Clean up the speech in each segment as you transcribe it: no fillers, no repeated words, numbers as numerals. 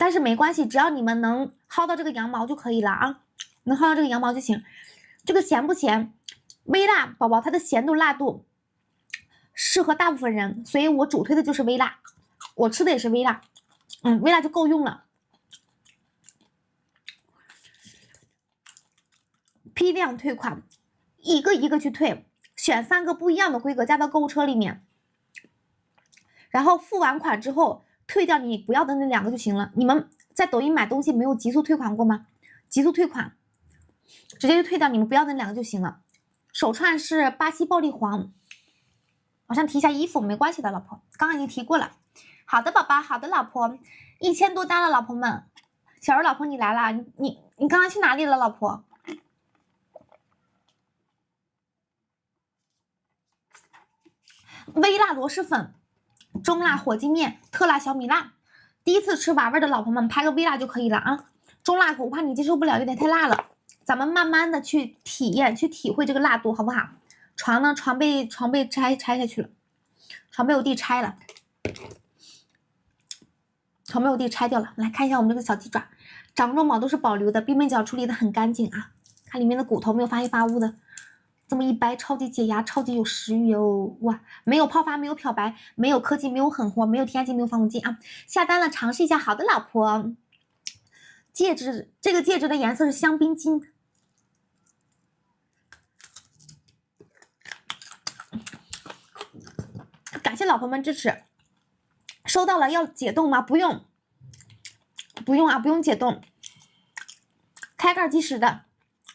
但是没关系，只要你们能薅到这个羊毛就可以了啊，能薅到这个羊毛就行。这个咸不咸？微辣宝宝它的咸度辣度适合大部分人，所以我主推的就是微辣，我吃的也是微辣，微辣就够用了。批量退款，一个一个去退，选3个不一样的规格加到购物车里面，然后付完款之后退掉你不要的那2个就行了。你们在抖音买东西没有极速退款过吗？极速退款，直接就退掉你们不要的那2个就行了。手串是巴西暴力黄，好像提一下衣服没关系的，老婆，刚刚已经提过了。好的，宝宝，好的，老婆，1000多单了，老婆们，小柔老婆你来了，你刚刚去哪里了，老婆？微辣螺蛳粉，中辣火鸡面，特辣小米辣。第一次吃娃味的老婆们拍个微辣就可以了啊。中辣我怕你接受不了，有点太辣了。咱们慢慢的去体验，去体会这个辣度，好不好？床呢？床被拆下去了，床被我弟拆了，床被我弟拆掉了。来看一下我们这个小鸡爪，掌肉毛都是保留的，边边角处理的很干净啊，看里面的骨头没有发黑发乌的。这么一掰，超级解压，超级有食欲哦！哇，没有泡发，没有漂白，没有科技，没有狠活，没有添加剂，没有防腐剂啊！下单了，尝试一下。好的，老婆，戒指，这个戒指的颜色是香槟金。感谢老婆们支持，收到了。要解冻吗？不用，不用啊，不用解冻，开盖即食的。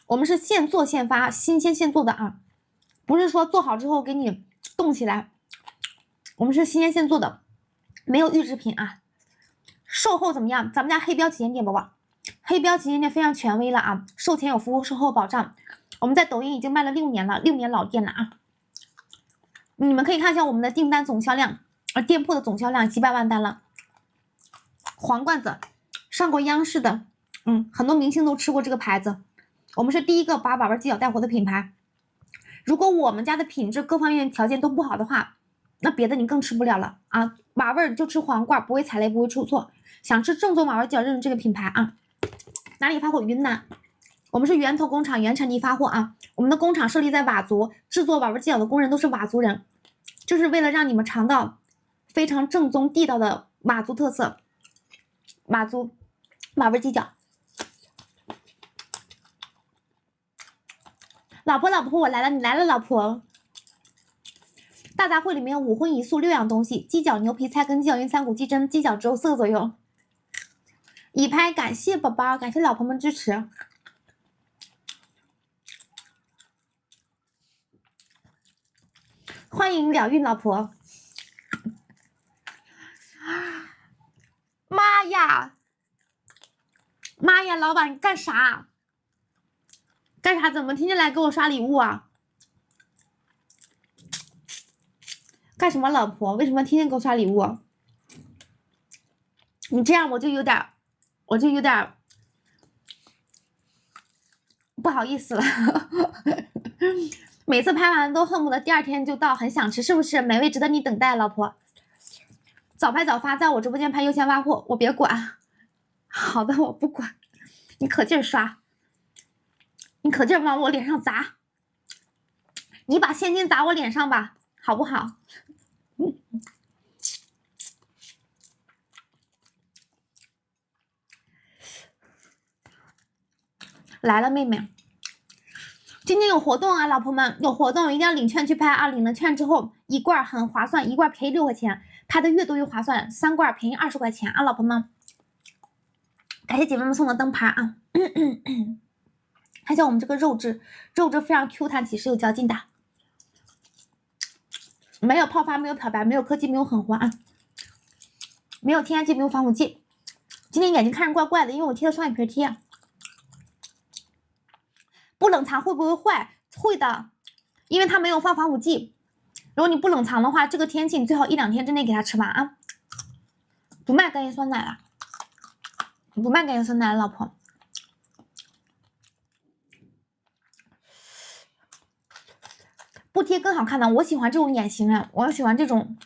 我们是现做现发，新鲜现做的啊，不是说做好之后给你冻起来，我们是新鲜现做的，没有预制品啊。售后怎么样？咱们家黑标旗舰店宝宝，黑标旗舰店非常权威了啊，售前有服务，售后保障。我们在抖音已经卖了6年了，6年老店了啊。你们可以看一下我们的订单总销量，店铺的总销量几百万单了。黄罐子上过央视的，很多明星都吃过这个牌子。我们是第一个把娃娃鸡脚带火的品牌。如果我们家的品质各方面条件都不好的话，那别的你更吃不了了啊！娃味就吃黄罐，不会踩雷，不会出错。想吃正宗娃娃鸡脚，认识这个品牌啊！哪里发货？云南，我们是源头工厂，原产地发货啊！我们的工厂设立在佤族，制作娃娃鸡脚的工人都是佤族人，就是为了让你们尝到非常正宗地道的佤族特色，佤族娃娃鸡脚。老婆，我来了，你来了，老婆。大杂烩里面有5荤1素6样东西，鸡脚、牛皮、菜根、鸡脚云、3股鸡胗，鸡脚只有4个左右。已拍，感谢宝宝，感谢老婆们支持。欢迎疗愈老婆。妈呀！妈呀，老板你干啥？干啥？怎么天天来给我刷礼物啊？干什么，老婆？为什么天天给我刷礼物？你这样我就有点不好意思了。每次拍完都恨不得第2天就到，很想吃，是不是？美味值得你等待，老婆。早拍早发，在我直播间拍优先发货，我别管。好的，我不管。你可劲儿刷，你可劲儿往我脸上砸，你把现金砸我脸上吧，好不好？来了，妹妹。今天有活动啊，老婆们，有活动一定要领券去拍啊！领了券之后，1罐很划算，1罐便宜6块钱，拍的越多越划算，3罐便宜20块钱啊，老婆们。感谢姐妹们送的灯牌啊！看一下我们这个肉质非常 Q 弹，其实有嚼劲的，没有泡发，没有漂白，没有科技，没有狠活啊，没有添加剂，没有防腐剂。今天眼睛看着怪怪的，因为我贴了双眼皮贴。不冷藏会不会坏？会的，因为它没有放防腐剂。如果你不冷藏的话，这个天气你最好1、2天之内给它吃完啊。不卖干叶酸奶了，不卖干叶酸奶了，老婆。不贴更好看的，我喜欢这种眼型啊，我喜欢这种